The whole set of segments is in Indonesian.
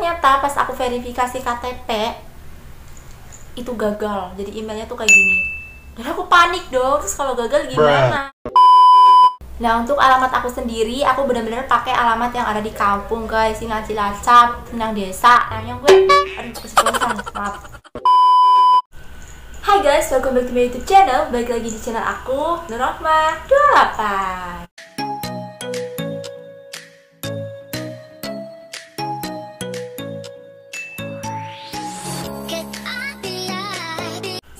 ternyata pas aku verifikasi KTP itu gagal, jadi emailnya tuh kayak gini. Dan aku panik dong, terus kalau gagal gimana? Nah, untuk alamat aku sendiri, aku benar-benar pakai alamat yang ada di kampung guys, yang Cilacap, yang desa, yang gue, aduh keceplosan, maaf. Hai guys, welcome back to my YouTube channel. Balik lagi di channel aku, Nur Rahma 28.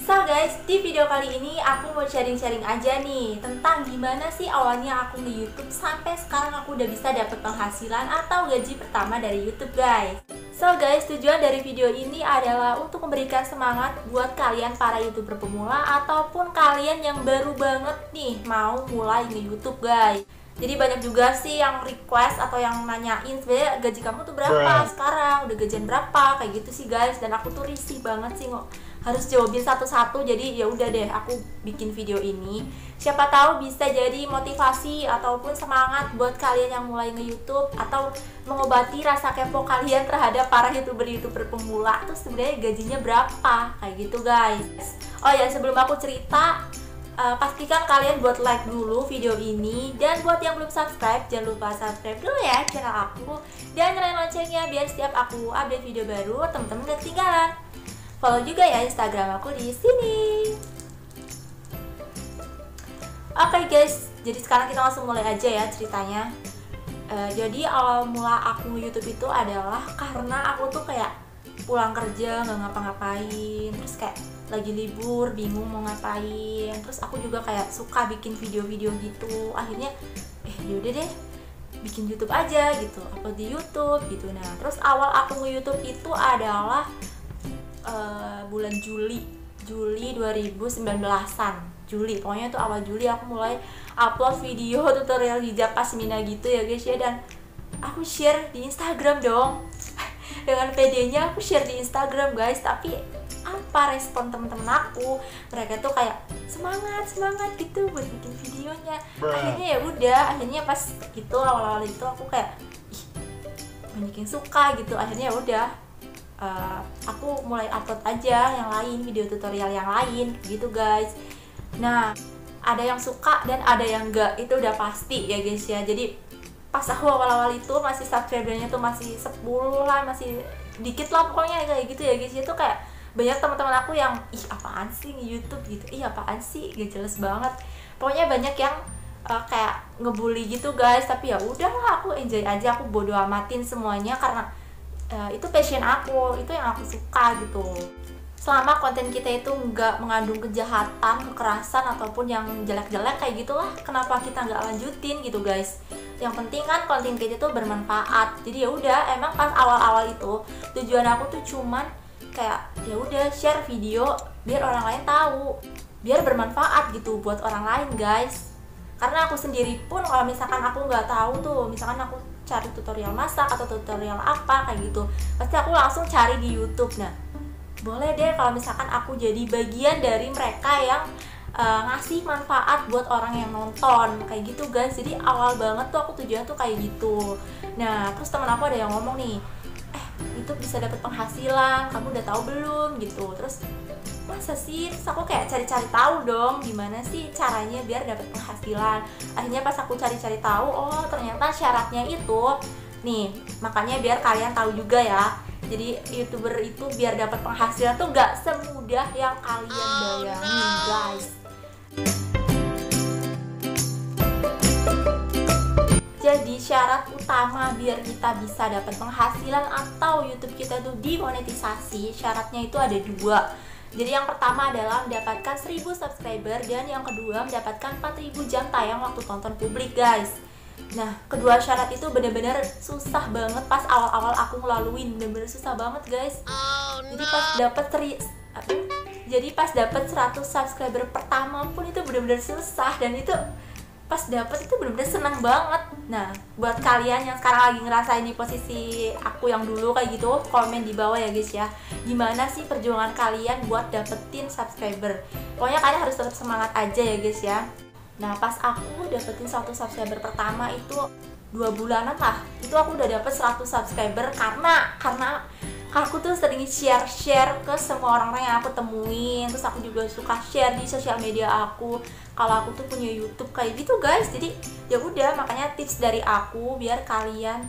So guys, di video kali ini aku mau sharing-sharing aja nih tentang gimana sih awalnya aku di YouTube sampai sekarang aku udah bisa dapet penghasilan atau gaji pertama dari YouTube guys. So guys, tujuan dari video ini adalah untuk memberikan semangat buat kalian para YouTuber pemula ataupun kalian yang baru banget nih mau mulai nge-YouTube guys. Jadi banyak juga sih yang request atau yang nanyain sebenarnya gaji kamu tuh berapa sekarang, udah gajian berapa, kayak gitu sih guys. Dan aku tuh risih banget sih harus jawabin satu-satu, jadi ya udah deh aku bikin video ini. Siapa tahu bisa jadi motivasi ataupun semangat buat kalian yang mulai nge-YouTube atau mengobati rasa kepo kalian terhadap para YouTuber pemula tuh sebenarnya gajinya berapa, kayak gitu guys. Oh ya, sebelum aku cerita, pastikan kalian buat like dulu video ini, dan buat yang belum subscribe jangan lupa subscribe dulu ya channel aku dan nyalain loncengnya biar setiap aku update video baru temen-temen gak ketinggalan. Follow juga ya Instagram aku di sini. Oke guys, jadi sekarang kita langsung mulai aja ya ceritanya. Jadi awal mula aku YouTube itu adalah karena aku tuh kayak pulang kerja nggak ngapa-ngapain, terus kayak lagi libur bingung mau ngapain, terus aku juga kayak suka bikin video-video gitu. Akhirnya yaudah deh bikin YouTube aja gitu, upload di YouTube gitu. Nah terus awal aku nge-YouTube itu adalah bulan Juli 2019-an. Juli, pokoknya itu awal Juli aku mulai upload video tutorial hijab pasmina gitu ya guys ya. Dan aku share di Instagram dong. Dengan PD-nya aku share di Instagram guys. Tapi apa respon temen-temen aku? Mereka tuh kayak semangat gitu buat bikin videonya. Akhirnya ya udah, akhirnya pas itu awal-awal itu aku kayak banyak yang suka gitu. Akhirnya ya udah, aku mulai upload aja yang lain, video tutorial yang lain gitu guys. Nah ada yang suka dan ada yang enggak, itu udah pasti ya guys ya. Jadi pas aku awal-awal itu masih subscribernya tuh masih 10 lah, masih dikit lah pokoknya kayak gitu ya guys. Itu kayak banyak teman-teman aku yang apaan sih YouTube gitu, apaan sih gak jelas banget. Pokoknya banyak yang kayak ngebully gitu guys. Tapi ya udahlah, aku enjoy aja, aku bodo amatin semuanya karena itu passion aku, itu yang aku suka gitu. Selama konten kita itu nggak mengandung kejahatan, kekerasan ataupun yang jelek-jelek kayak gitulah, kenapa kita nggak lanjutin gitu guys. Yang penting kan konten kita itu bermanfaat. Jadi ya udah, emang pas awal-awal itu tujuan aku tuh cuman kayak ya udah share video biar orang lain tahu, biar bermanfaat gitu buat orang lain guys. Karena aku sendiri pun kalau misalkan aku nggak tahu tuh, misalkan aku cari tutorial masak atau tutorial apa kayak gitu, pasti aku langsung cari di YouTube. Nah boleh deh kalau misalkan aku jadi bagian dari mereka yang ngasih manfaat buat orang yang nonton kayak gitu guys. Jadi awal banget tuh aku tujuan tuh kayak gitu. Nah terus teman aku ada yang ngomong nih, YouTube bisa dapat penghasilan, kamu udah tahu belum gitu. Terus masa sih? Terus aku kayak cari-cari tahu dong gimana sih caranya biar dapat penghasilan. Akhirnya pas aku cari-cari tahu, oh ternyata syaratnya itu nih, makanya biar kalian tahu juga ya. Jadi YouTuber itu biar dapat penghasilan tuh gak semudah yang kalian bayangin guys. Jadi syarat utama biar kita bisa dapat penghasilan atau YouTube kita tuh dimonetisasi, syaratnya itu ada 2. Jadi yang pertama adalah mendapatkan 1000 subscriber, dan yang kedua mendapatkan 4000 jam tayang waktu tonton publik guys. Nah kedua syarat itu bener-bener susah banget pas awal-awal aku ngelaluin, bener-bener susah banget guys. Jadi pas dapet 100 subscriber pertama pun itu bener-bener susah, dan itu pas dapet itu bener-bener seneng banget. Nah buat kalian yang sekarang lagi ngerasain di posisi aku yang dulu kayak gitu, komen di bawah ya guys ya, gimana sih perjuangan kalian buat dapetin subscriber. Pokoknya kalian harus tetap semangat aja ya guys ya. Nah pas aku dapetin 1 subscriber pertama itu 2 bulanan lah itu aku udah dapet 100 subscriber karena aku tuh sering share ke semua orang yang aku temuin. Terus aku juga suka share di sosial media aku kalau aku tuh punya YouTube kayak gitu guys. Jadi ya udah, makanya tips dari aku biar kalian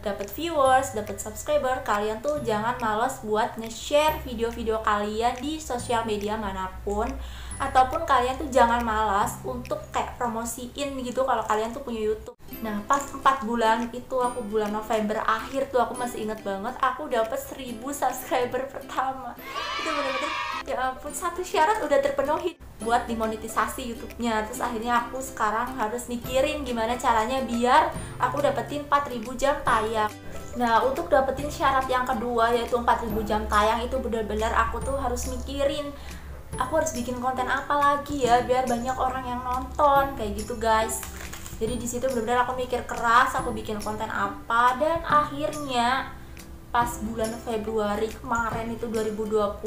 dapat viewers, dapat subscriber, kalian tuh jangan males buat nge-share video-video kalian di sosial media manapun, ataupun kalian tuh jangan malas untuk kayak promosiin gitu kalau kalian tuh punya YouTube. Nah pas 4 bulan itu, aku bulan November akhir tuh, aku masih inget banget aku dapat 1000 subscriber pertama. Itu bener-bener ya ampun, satu syarat udah terpenuhi buat dimonetisasi YouTube-nya. Terus akhirnya aku sekarang harus mikirin gimana caranya biar aku dapetin 4000 jam tayang. Nah untuk dapetin syarat yang kedua yaitu 4000 jam tayang, itu bener-bener aku tuh harus mikirin aku harus bikin konten apa lagi ya biar banyak orang yang nonton kayak gitu guys. Jadi di situ benar-benar aku mikir keras aku bikin konten apa, dan akhirnya pas bulan Februari kemarin itu 2020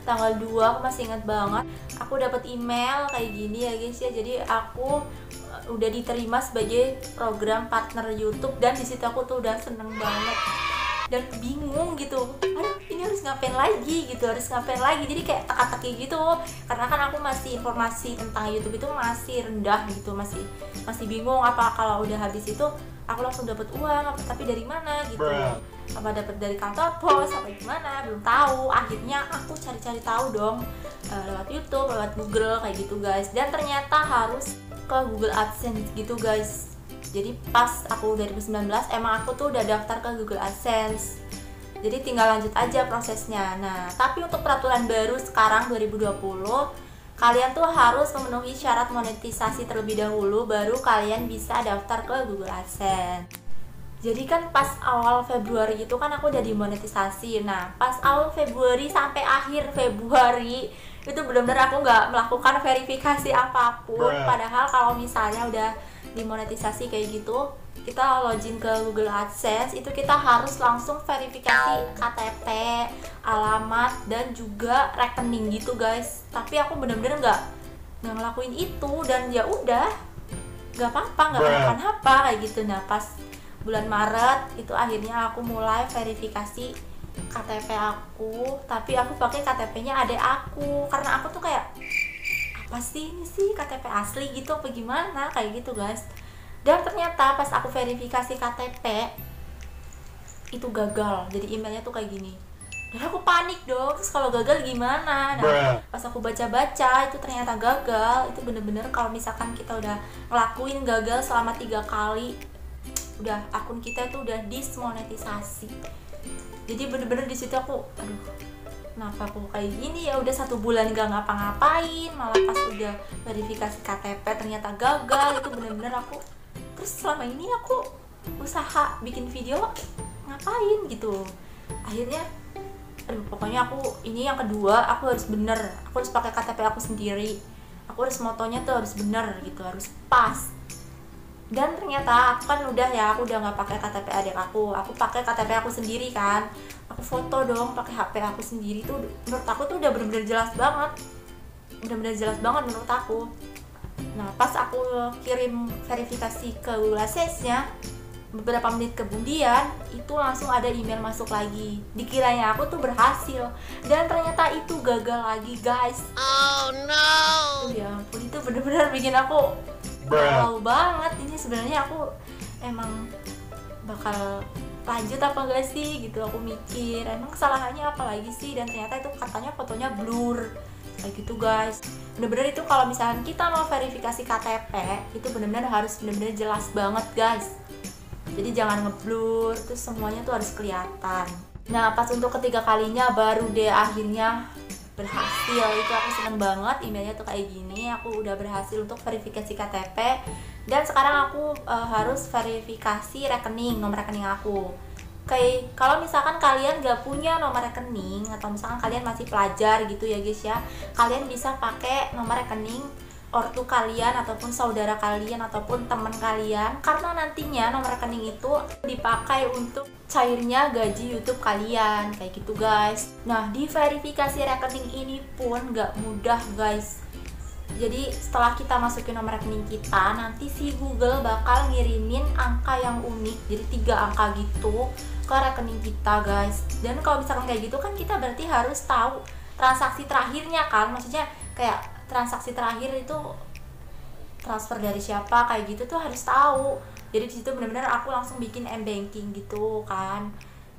tanggal 2, aku masih ingat banget, aku dapat email kayak gini ya guys ya. Jadi aku udah diterima sebagai program partner YouTube, dan di situ aku tuh udah seneng banget dan bingung gitu, aduh ini harus ngapain lagi gitu, jadi kayak teka-teki gitu, karena kan aku masih informasi tentang YouTube itu masih rendah gitu, masih bingung apa kalau udah habis itu aku langsung dapat uang, tapi dari mana gitu, apa dapat dari kantor pos apa gimana, belum tahu. Akhirnya aku cari-cari tahu dong lewat YouTube, lewat Google kayak gitu guys, dan ternyata harus ke Google AdSense gitu guys. Jadi pas aku 2019 emang aku tuh udah daftar ke Google AdSense, jadi tinggal lanjut aja prosesnya. Nah tapi untuk peraturan baru sekarang 2020, kalian tuh harus memenuhi syarat monetisasi terlebih dahulu baru kalian bisa daftar ke Google AdSense. Jadi kan pas awal Februari itu kan aku udah dimonetisasi. Nah pas awal Februari sampai akhir Februari itu benar-benar aku nggak melakukan verifikasi apapun. Padahal kalau misalnya udah dimonetisasi kayak gitu, kita login ke Google AdSense itu kita harus langsung verifikasi KTP, alamat, dan juga rekening gitu guys. Tapi aku bener-bener nggak ngelakuin itu, dan ya udah nggak apa-apa, nggak kenapa-napa kayak gitu. Nah pas bulan Maret itu akhirnya aku mulai verifikasi KTP aku, tapi aku pakai KTP-nya adek aku karena aku tuh kayak apa sih ini sih KTP asli gitu apa gimana kayak gitu guys. Dan ternyata pas aku verifikasi KTP itu gagal, jadi emailnya tuh kayak gini, dan aku panik dong. Terus kalau gagal gimana? Nah pas aku baca-baca itu ternyata gagal. Itu bener-bener kalau misalkan kita udah ngelakuin gagal selama 3 kali, udah akun kita itu udah dismonetisasi. Jadi bener-bener di situ aku aduh, kenapa aku kayak gini ya, udah 1 bulan gak ngapa-ngapain, malah pas udah verifikasi KTP ternyata gagal. Itu bener-bener aku, terus selama ini aku usaha bikin video ngapain gitu. Akhirnya aduh pokoknya aku ini yang kedua aku harus bener, aku harus pakai KTP aku sendiri, aku harus motonya tuh harus bener gitu, harus pas. Dan ternyata aku kan udah ya, aku udah nggak pakai KTP adik aku pakai KTP aku sendiri kan. Aku foto dong pakai HP aku sendiri tuh, menurut aku tuh udah bener-bener jelas banget, menurut aku. Nah pas aku kirim verifikasi ke Google AdSense-nya, beberapa menit kemudian itu langsung ada email masuk lagi, dikiranya aku tuh berhasil, dan ternyata itu gagal lagi guys. Oh no. Ya ampun, itu bener-bener bikin aku galau banget. Ini sebenarnya aku emang bakal lanjut apa enggak sih gitu, aku mikir emang kesalahannya apa lagi sih. Dan ternyata itu katanya fotonya blur kayak gitu guys. Bener-bener itu kalau misalkan kita mau verifikasi KTP itu bener-bener harus bener-bener jelas banget guys. Jadi jangan ngeblur, terus semuanya tuh harus kelihatan. Nah pas untuk ketiga kalinya baru deh akhirnya berhasil. Itu aku seneng banget, emailnya tuh kayak gini, aku udah berhasil untuk verifikasi KTP. Dan sekarang aku harus verifikasi rekening, nomor rekening aku. Kayak kalau misalkan kalian gak punya nomor rekening, atau misalkan kalian masih pelajar gitu ya guys ya, kalian bisa pakai nomor rekening ortu kalian ataupun saudara kalian ataupun teman kalian, karena nantinya nomor rekening itu dipakai untuk cairnya gaji YouTube kalian kayak gitu guys. Nah di verifikasi rekening ini pun gak mudah guys. Jadi setelah kita masukin nomor rekening kita, nanti si Google bakal ngirimin angka yang unik, jadi 3 angka gitu ke rekening kita guys. Dan kalau misalkan kayak gitu kan kita berarti harus tahu transaksi terakhirnya kan, maksudnya kayak transaksi terakhir itu transfer dari siapa kayak gitu tuh harus tahu. Jadi di situ benar-benar aku langsung bikin m-banking gitu kan,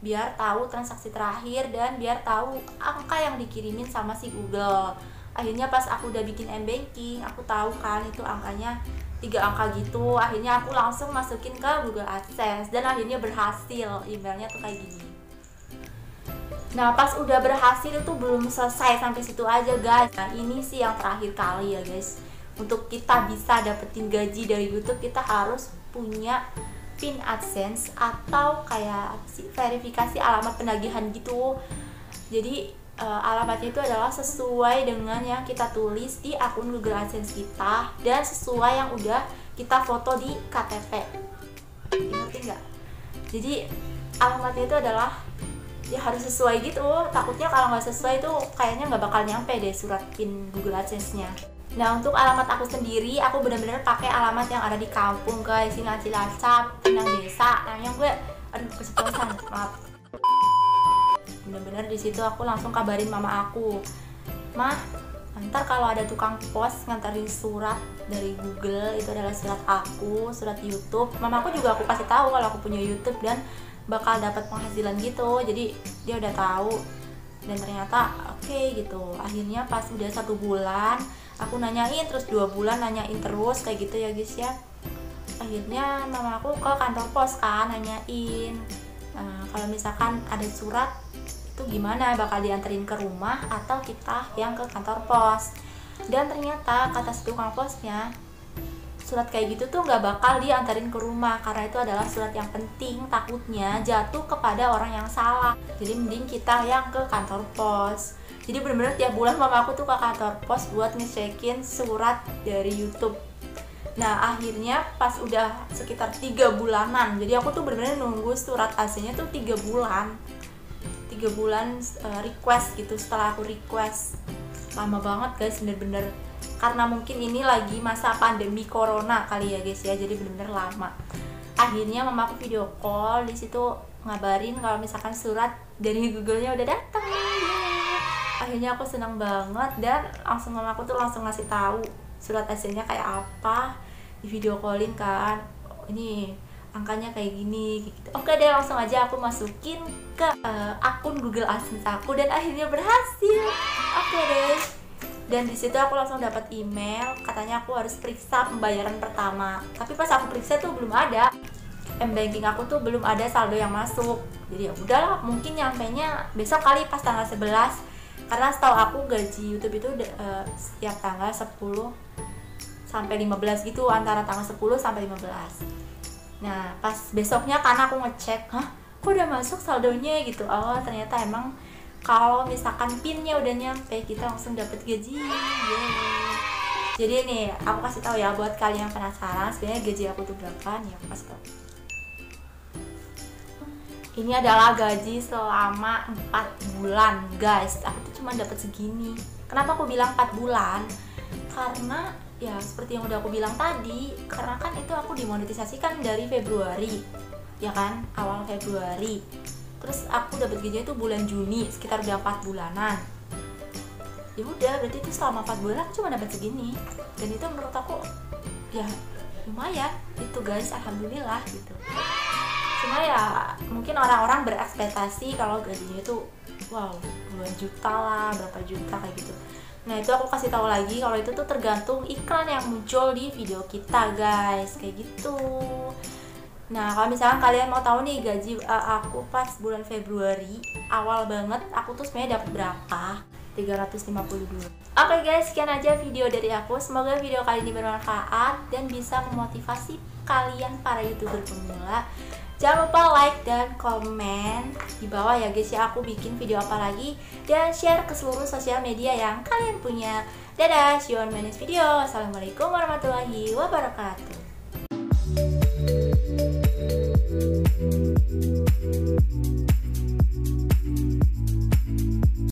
biar tahu transaksi terakhir dan biar tahu angka yang dikirimin sama si Google. Akhirnya pas aku udah bikin m-banking, aku tahu kan itu angkanya 3 angka gitu. Akhirnya aku langsung masukin ke Google AdSense dan akhirnya berhasil. Emailnya tuh kayak gini. Nah pas udah berhasil itu belum selesai sampai situ aja guys. Nah ini sih yang terakhir kali ya guys. Untuk kita bisa dapetin gaji dari YouTube, kita harus punya PIN AdSense atau kayak verifikasi alamat penagihan gitu. Jadi alamatnya itu adalah sesuai dengan yang kita tulis di akun Google AdSense kita dan sesuai yang udah kita foto di KTP. Ngerti nggak? Jadi alamatnya itu adalah ya harus sesuai gitu. Takutnya kalau nggak sesuai itu kayaknya nggak bakal nyampe deh surat PIN Google AdSense-nya. Nah untuk alamat aku sendiri, aku benar-benar pakai alamat yang ada di kampung guys, Singa Cilacap, Pinang Desa. Namanya gue, aduh keceplosan, maaf. Bener-bener di situ aku langsung kabarin mama aku, "Mah, ntar kalau ada tukang pos nganterin surat dari Google, itu adalah surat aku, surat YouTube." Mama aku juga aku kasih tahu kalau aku punya YouTube dan bakal dapat penghasilan gitu. Jadi dia udah tahu dan ternyata oke gitu. Akhirnya pas udah 1 bulan aku nanyain, terus 2 bulan nanyain terus kayak gitu ya guys ya. Akhirnya mama aku ke kantor pos kan nanyain, kalau misalkan ada surat itu gimana, bakal dianterin ke rumah atau kita yang ke kantor pos. Dan ternyata kata si tukang posnya, surat kayak gitu tuh nggak bakal diantarin ke rumah karena itu adalah surat yang penting, takutnya jatuh kepada orang yang salah. Jadi mending kita yang ke kantor pos. Jadi bener-bener tiap bulan mama aku tuh ke kantor pos buat ngecekin surat dari YouTube. Nah akhirnya pas udah sekitar 3 bulanan, jadi aku tuh bener-bener nunggu surat aslinya tuh 3 bulan request gitu. Setelah aku request lama banget guys, bener-bener karena mungkin ini lagi masa pandemi corona kali ya guys ya, jadi bener-bener lama. Akhirnya mama aku video call, di situ ngabarin kalau misalkan surat dari Google-nya udah datang. Akhirnya aku senang banget dan langsung mama aku tuh langsung ngasih tahu surat hasilnya kayak apa, di video callin kan, "Oh, ini angkanya kayak gini," gitu. Oke deh, langsung aja aku masukin ke akun Google AdSense aku dan akhirnya berhasil. Oke deh. Dan di situ aku langsung dapat email, katanya aku harus periksa pembayaran pertama. Tapi pas aku periksa tuh belum ada, m-banking aku tuh belum ada saldo yang masuk. Jadi ya udahlah, mungkin nyampenya besok kali pas tanggal 11. Karena setahu aku gaji YouTube itu setiap tanggal 10 sampai 15 gitu, antara tanggal 10 sampai 15. Nah pas besoknya karena aku ngecek, "Hah, kok udah masuk saldonya?" gitu. Oh ternyata emang kalau misalkan pinnya udah nyampe kita langsung dapat gaji. Yeah. Jadi nih aku kasih tahu ya buat kalian yang penasaran sebenarnya gaji aku tuh berapa nih, aku kasih tahu. Ini adalah gaji selama 4 bulan guys. Aku tuh cuma dapat segini. Kenapa aku bilang 4 bulan? Karena ya seperti yang udah aku bilang tadi, karena kan itu aku dimonetisasikan dari Februari, ya kan, awal Februari. Terus aku dapat gajinya itu bulan Juni, sekitar udah 4 bulanan. Ya udah, berarti itu selama 4 bulan aku cuma dapat segini. Dan itu menurut aku ya lumayan itu guys, alhamdulillah gitu. Cuma ya mungkin orang-orang berekspektasi kalau gajinya itu wow 2 juta lah, berapa juta kayak gitu. Nah itu aku kasih tahu lagi kalau itu tuh tergantung iklan yang muncul di video kita guys, kayak gitu. Nah kalau misalkan kalian mau tahu nih gaji aku pas bulan Februari awal banget, aku tuh sebenarnya dapat berapa? 352. Oke guys, sekian aja video dari aku. Semoga video kali ini bermanfaat dan bisa memotivasi kalian para YouTuber pemula. Jangan lupa like dan komen di bawah ya guys ya, aku bikin video apa lagi, dan share ke seluruh sosial media yang kalian punya. Dadah, see you on my next video. Assalamualaikum warahmatullahi wabarakatuh.